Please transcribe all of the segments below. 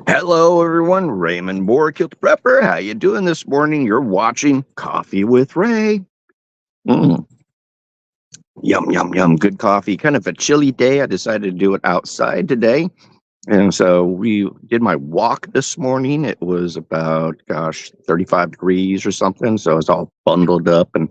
Hello, everyone. Raymond Moore, Kilt Prepper. How you doing this morning? You're watching Coffee with Ray. Mm, yum, yum, yum. Good coffee. Kind of a chilly day. I decided to do it outside today. And so we did my walk this morning. It was about, 35 degrees or something. So I was all bundled up and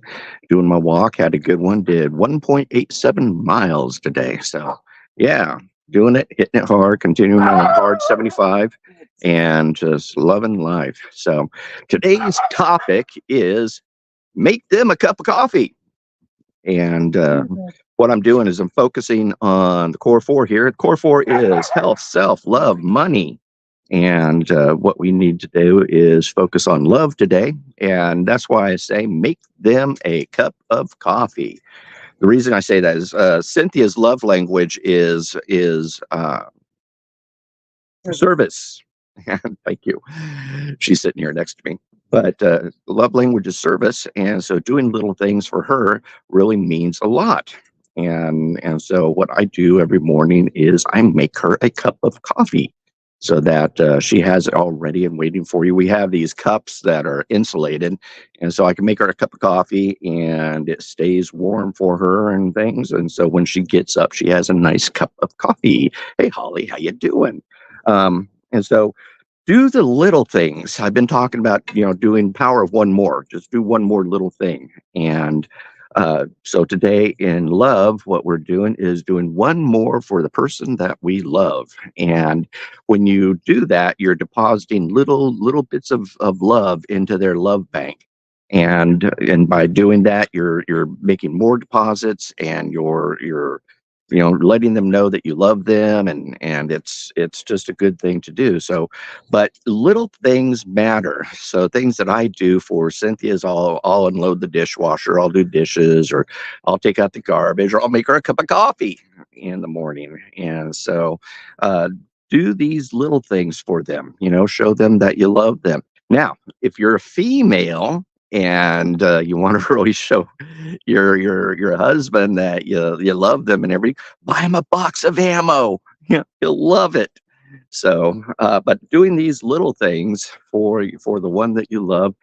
doing my walk. Had a good one. Did 1.87 miles today. So, yeah, doing it, hitting it hard, continuing on hard 75, and just loving life. So, today's topic is make them a cup of coffee. And what I'm doing is I'm focusing on the core four here. Core four is health, self, love, money. And what we need to do is focus on love today. And that's why I say make them a cup of coffee. The reason I say that is Cynthia's love language is service. Thank you. She's sitting here next to me. But love language is service, and so doing little things for her really means a lot. And so what I do every morning is I make her a cup of coffee, so that she has it all ready and waiting for you. We have these cups that are insulated, and so I can make her a cup of coffee, and it stays warm for her and things. And so when she gets up, she has a nice cup of coffee. Hey, Holly, how you doing? And so do the little things. I've been talking about, doing power of one more. Just do one more little thing. And so today in love, what we're doing is doing one more for the person that we love. And when you do that, you're depositing little bits of love into their love bank. And by doing that, you're making more deposits, and you're letting them know that you love them, and it's just a good thing to do. So, but little things matter. So things that I do for Cynthia is I'll unload the dishwasher, I'll do dishes, or I'll take out the garbage, or I'll make her a cup of coffee in the morning. And so do these little things for them, show them that you love them. Now, if you're a female and you want to really show your husband that you love them and everything, buy him a box of ammo. Yeah, he'll love it. So, but doing these little things for the one that you love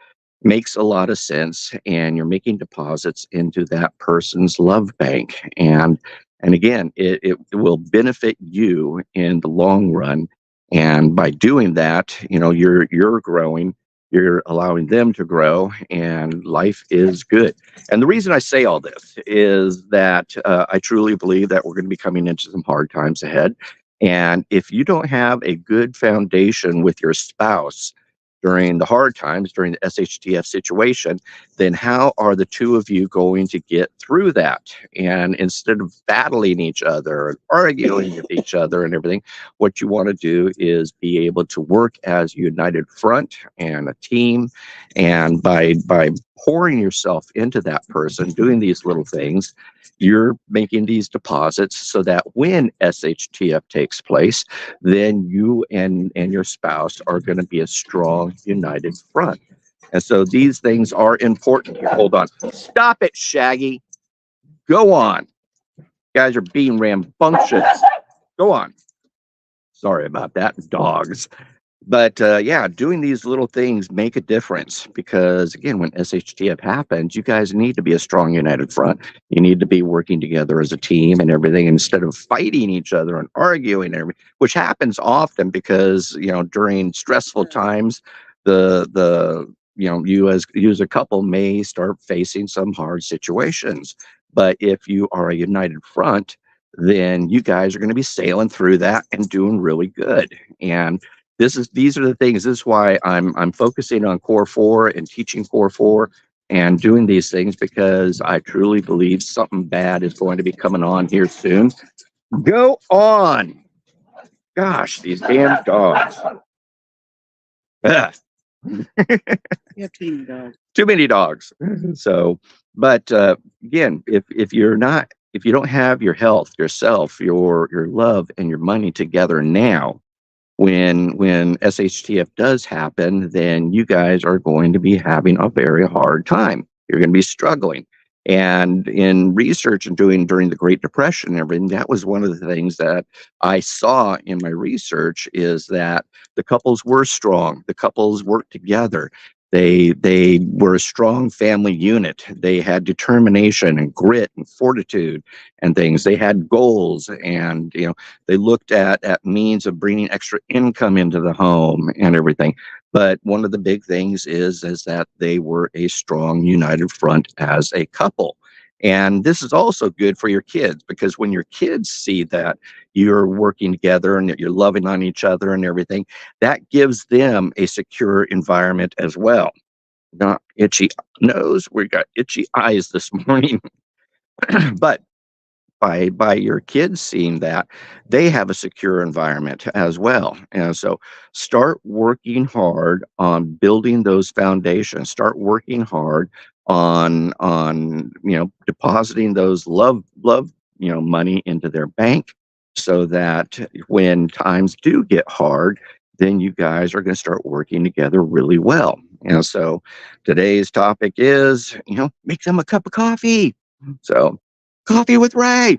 makes a lot of sense, and you're making deposits into that person's love bank. And again, it will benefit you in the long run. And by doing that, you're growing, you're allowing them to grow, and life is good. And the reason I say all this is that I truly believe that we're going to be coming into some hard times ahead. And if you don't have a good foundation with your spouse during the hard times, during the SHTF situation, then how are the two of you going to get through that? And instead of battling each other and arguing with each other and everything, what you want to do is be able to work as a united front and a team. And by pouring yourself into that person, doing these little things, you're making these deposits so that when SHTF takes place, then you and your spouse are going to be a strong, united front. And so these things are important here. Hold on. Stop it, Shaggy. Go on. You guys are being rambunctious. Go on. Sorry about that, dogs. But yeah, doing these little things make a difference, because again, when SHTF happens, you guys need to be a strong, united front. You need to be working together as a team and everything, instead of fighting each other and arguing, and everything, which happens often because during stressful times, the you as a couple may start facing some hard situations. But if you are a united front, then you guys are going to be sailing through that and doing really good. And these are the things. This is why I'm focusing on core four and teaching core four and doing these things, because I truly believe something bad is going to be coming on here soon. Go on. Gosh, these damn dogs. Ugh. You have too many dogs. Too many dogs. So, but again, if you don't have your health, yourself, your love, and your money together now, when SHTF does happen, then you guys are going to be having a very hard time. You're going to be struggling. And in research and doing during the Great Depression and everything, that was one of the things that I saw in my research is that the couples were strong. The couples worked together. They were a strong family unit. They had determination and grit and fortitude and things. They had goals, and they looked at means of bringing extra income into the home and everything. But one of the big things is that they were a strong united front as a couple. And this is also good for your kids, because when your kids see that you're working together and that you're loving on each other and everything, that gives them a secure environment as well. Not itchy nose, we got itchy eyes this morning. But by your kids seeing that, they have a secure environment as well. And so start working hard on building those foundations. Start working hard on depositing those love money into their bank, so that when times do get hard, then you guys are going to start working together really well. And so today's topic is, make them a cup of coffee. So coffee with Ray.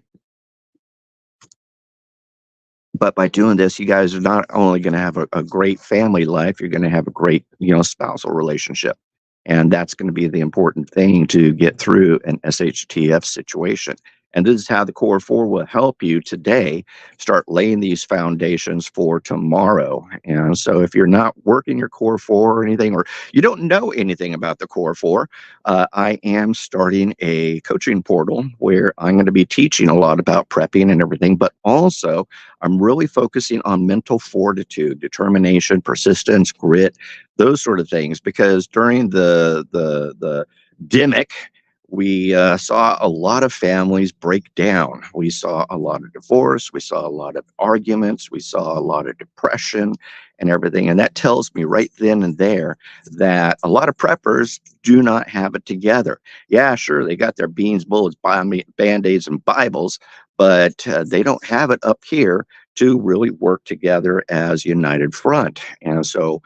But by doing this, you guys are not only going to have a great family life, you're going to have a great, spousal relationship. And that's going to be the important thing to get through an SHTF situation. And this is how the Core 4 will help you today start laying these foundations for tomorrow. And so if you're not working your Core 4 or anything, or you don't know anything about the Core 4, I am starting a coaching portal where I'm going to be teaching a lot about prepping and everything, but also I'm really focusing on mental fortitude, determination, persistence, grit, those sort of things, because during the demic, we saw a lot of families break down. We saw a lot of divorce. We saw a lot of arguments. We saw a lot of depression and everything. And that tells me right then and there that a lot of preppers do not have it together. Yeah, sure, they got their beans, bullets, band-aids, and Bibles, but they don't have it up here to really work together as united front. And so,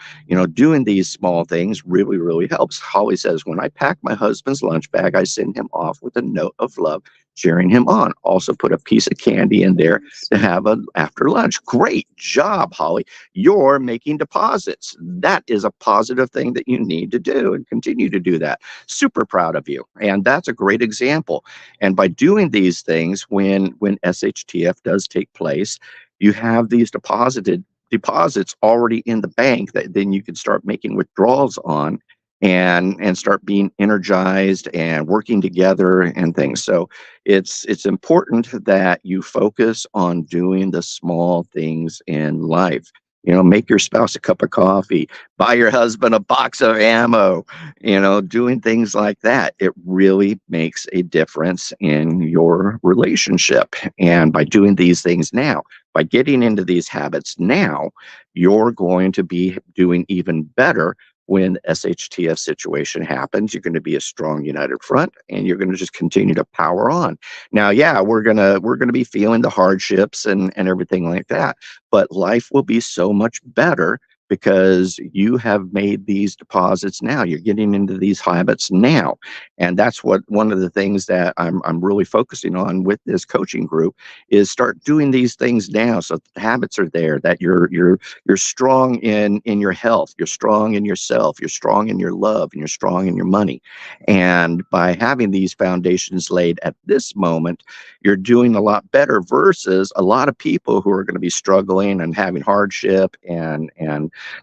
doing these small things really, really helps. Holly says, when I pack my husband's lunch bag, I send him off with a note of love, cheering him on. Also put a piece of candy in there to have after lunch. Great job, Holly. You're making deposits. That is a positive thing that you need to do, and continue to do that. Super proud of you. And that's a great example. And by doing these things, when SHTF does take place, you have these deposits already in the bank that then you can start making withdrawals on, and start being energized and working together and things. So it's important that you focus on doing the small things in life. Make your spouse a cup of coffee, buy your husband a box of ammo, doing things like that. It really makes a difference in your relationship. And by doing these things now, by getting into these habits now, you're going to be doing even better when the SHTF situation happens. You're going to be a strong united front, and you're going to just continue to power on. Now, yeah, we're gonna be feeling the hardships and everything like that, but life will be so much better because you have made these deposits now. You're getting into these habits now. And that's what one of the things that I'm really focusing on with this coaching group is start doing these things now, so the habits are there, that you're strong in your health, you're strong in yourself, you're strong in your love, and you're strong in your money. And by having these foundations laid at this moment, you're doing a lot better versus a lot of people who are going to be struggling and having hardship and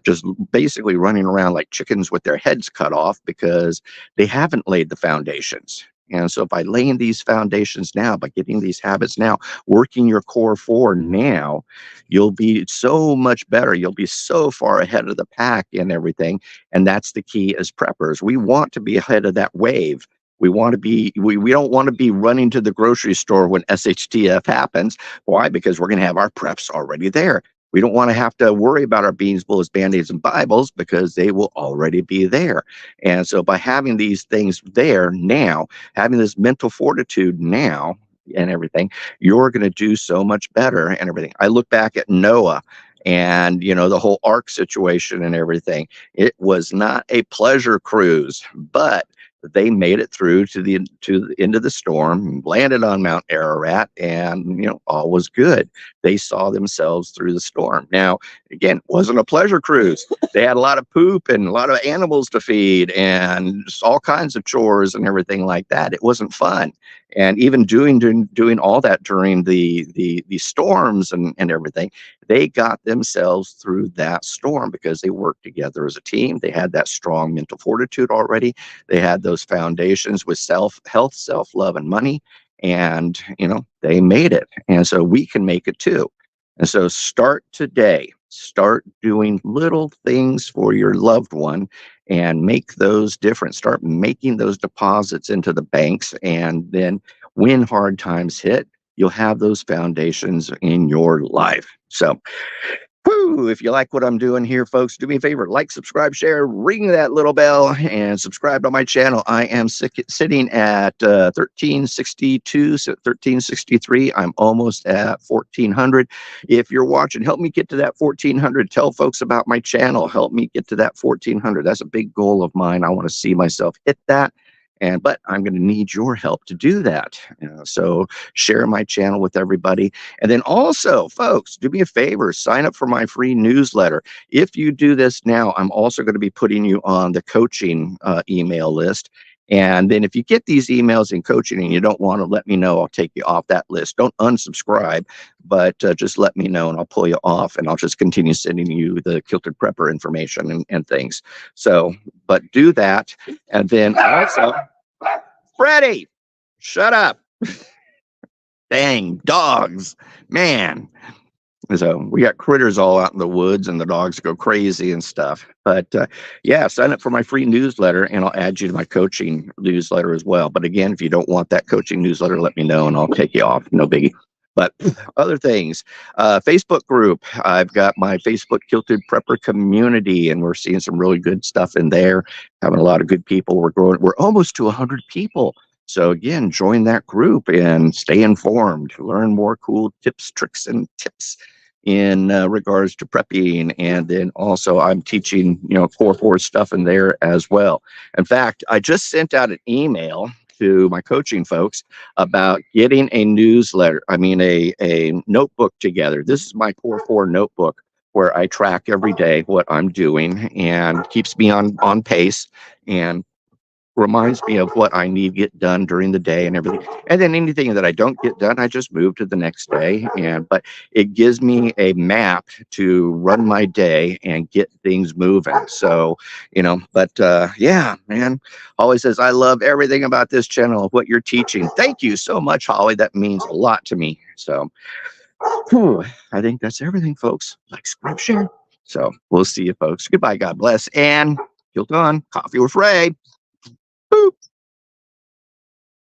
just basically running around like chickens with their heads cut off because they haven't laid the foundations. And so by laying these foundations now, by getting these habits now, working your Core 4 now, you'll be so much better. You'll be so far ahead of the pack and everything. And that's the key as preppers. We want to be ahead of that wave. We don't want to be running to the grocery store when SHTF happens. Why? Because we're going to have our preps already there. We don't want to have to worry about our beans, bullets, band-aids, and Bibles because they will already be there. And so by having these things there now, having this mental fortitude now and everything, you're going to do so much better and everything. I look back at Noah and, the whole ark situation and everything. It was not a pleasure cruise, but they made it through to the end of the storm, landed on Mount Ararat, and all was good. They saw themselves through the storm. Now, again, it wasn't a pleasure cruise. They had a lot of poop and a lot of animals to feed and just all kinds of chores and everything like that. It wasn't fun. And even doing all that during the storms and everything, they got themselves through that storm because they worked together as a team. They had that strong mental fortitude already. They had those foundations with self-health, self-love, and money. And, they made it. And so we can make it too. And so start today. Start doing little things for your loved one and make those different. Start making those deposits into the banks. And then when hard times hit, you'll have those foundations in your life. So, if you like what I'm doing here, folks, do me a favor, like, subscribe, share, ring that little bell, and subscribe to my channel. I am sitting at 1362, 1363. I'm almost at 1400. If you're watching, help me get to that 1400. Tell folks about my channel. Help me get to that 1400. That's a big goal of mine. I want to see myself hit that. But I'm going to need your help to do that. So share my channel with everybody. And then also, folks, do me a favor, sign up for my free newsletter. If you do this now, I'm also going to be putting you on the coaching email list. And then if you get these emails in coaching and you don't want to let me know, I'll take you off that list. Don't unsubscribe, but just let me know and I'll pull you off, and I'll just continue sending you the Kilted Prepper information and things. So, but do that. And then also, Freddie, shut up. Dang, dogs, man. So we got critters all out in the woods and the dogs go crazy and stuff. But yeah, sign up for my free newsletter and I'll add you to my coaching newsletter as well. But again, if you don't want that coaching newsletter, let me know and I'll take you off. No biggie. But other things, Facebook group, I've got my Facebook Kilted Prepper community, and we're seeing some really good stuff in there, having a lot of good people. We're growing. We're almost to 100 people. So again, join that group and stay informed, learn more cool tips, tricks, and tips in regards to prepping. And then also I'm teaching, Core 4 stuff in there as well. In fact, I just sent out an email to my coaching folks about getting a newsletter, a notebook together. This is my Core 4 notebook where I track every day what I'm doing and keeps me on pace and reminds me of what I need to get done during the day and everything. And then anything that I don't get done, I just move to the next day. But it gives me a map to run my day and get things moving. So, yeah, man. Holly says, I love everything about this channel, what you're teaching. Thank you so much, Holly. That means a lot to me. So, I think that's everything, folks. Like, subscribe, share. So we'll see you, folks. Goodbye. God bless. And Kilt on. Coffee with Ray. Boop.